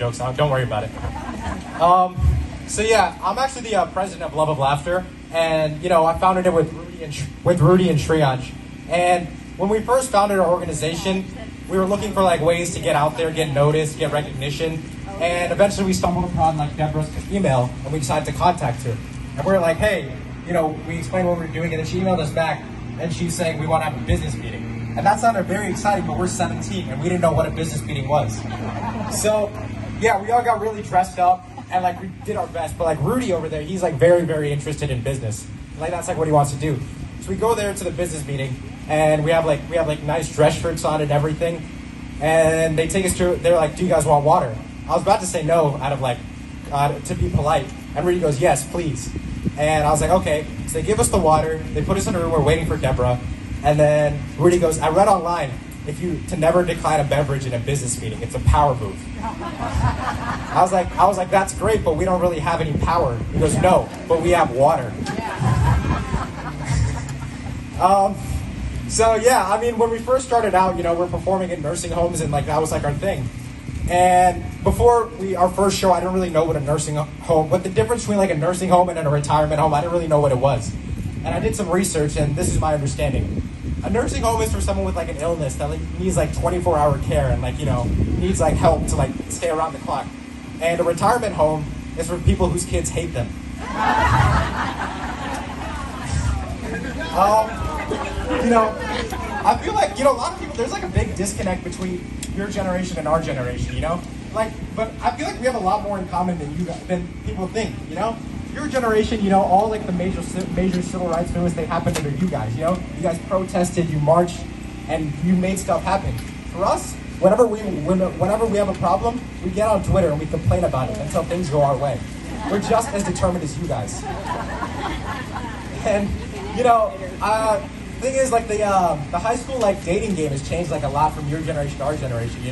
jokes, so don't worry about it. So yeah, I'm actually the president of Love of Laughter, and I founded it with Rudy and Shreyans. And when we first founded our organization, we were looking for like ways to get out there, get noticed, get recognition, and eventually we stumbled upon like Deborah's email, and we decided to contact her. And we were like, hey, we explained what we were doing, and then she emailed us back, and she's saying we want to have a business meeting. And that sounded very exciting, but we're 17, and we didn't know what a business meeting was. So yeah, we all got really dressed up, and like we did our best. But like Rudy over there, he's like very, very interested in business. Like that's like what he wants to do. So we go there to the business meeting, and we have like nice dress shirts on and everything. And they take us to. They're like, "Do you guys want water?" I was about to say no, out of like to be polite. And Rudy goes, "Yes, please." And I was like, "Okay." So they give us the water. They put us in a room. We're waiting for Deborah. And then Rudy goes, "I read online to never decline a beverage in a business meeting. It's a power move." I was like, "That's great, but we don't really have any power." He goes, "No, but we have water." So yeah, I mean, when we first started out, we're performing in nursing homes, and like that was like our thing. And before our first show, I didn't really know what the difference between like a nursing home and a retirement home, I didn't really know what it was. And I did some research, and this is my understanding. A nursing home is for someone with like an illness that like needs like 24-hour care and like, needs like help to like stay around the clock. And a retirement home is for people whose kids hate them. I feel like, a lot of people, there's like a big disconnect between your generation and our generation, but I feel like we have a lot more in common than people think, Your generation, all like the major civil rights movements, they happened under you guys, You guys protested, you marched, and you made stuff happen. For us, whenever we have a problem, we get on Twitter and we complain about it until things go our way. We're just as determined as you guys. And, thing is, like the high school like dating game has changed like a lot from your generation to our generation,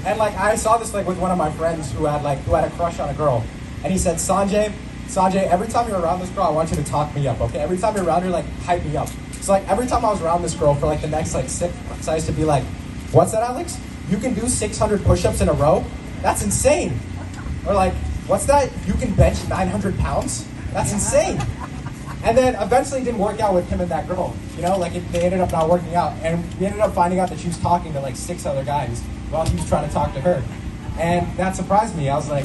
And like I saw this like with one of my friends who had a crush on a girl, and he said, Sanjay, every time you're around this girl, I want you to talk me up, okay? Every time you're around her, like hype me up. So like every time I was around this girl for like the next like 6 months, I used to be like, what's that, Alex? You can do 600 push-ups in a row? That's insane. Or like, what's that? You can bench 900 pounds? That's insane. And then eventually it didn't work out with him and that girl, they ended up not working out. And we ended up finding out that she was talking to like 6 other guys while he was trying to talk to her. And that surprised me. I was like,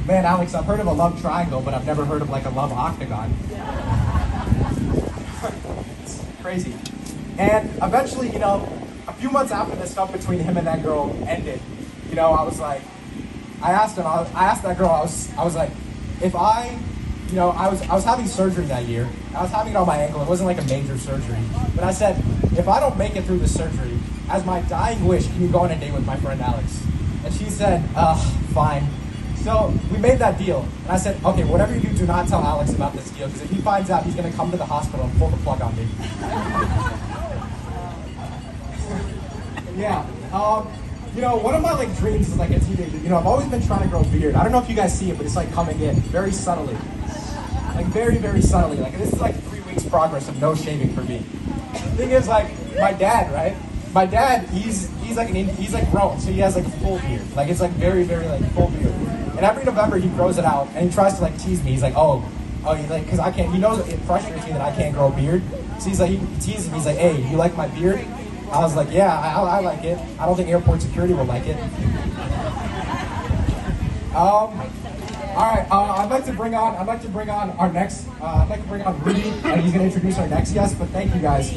man, Alex, I've heard of a love triangle, but I've never heard of like a love octagon. It's crazy. And eventually, a few months after the stuff between him and that girl ended, I was like, I asked that girl, I was like, if I was having surgery that year. I was having it on my ankle. It wasn't like a major surgery. But I said, if I don't make it through the surgery, as my dying wish, can you go on a date with my friend Alex? And she said, fine. So we made that deal. And I said, okay, whatever you do not tell Alex about this deal, because if he finds out, he's going to come to the hospital and pull the plug on me. Yeah. One of my like dreams is like a teenager. I've always been trying to grow a beard. I don't know if you guys see it, but it's like coming in very subtly. Like very, very subtly. Like this is like 3 weeks progress of no shaving for me. The thing is, like my dad, right? My dad, he's like grown, so he has like a full beard. Like it's like very, very like full beard. And every November he grows it out and he tries to like tease me. He's like, he's like, because I can't. He knows it frustrates me that I can't grow a beard. So he's like, he teases me. He's like, hey, you like my beard? I was like, yeah, I like it. I don't think airport security will like it. All right, I'd like to bring on Rudy, and he's going to introduce our next guest. But thank you guys.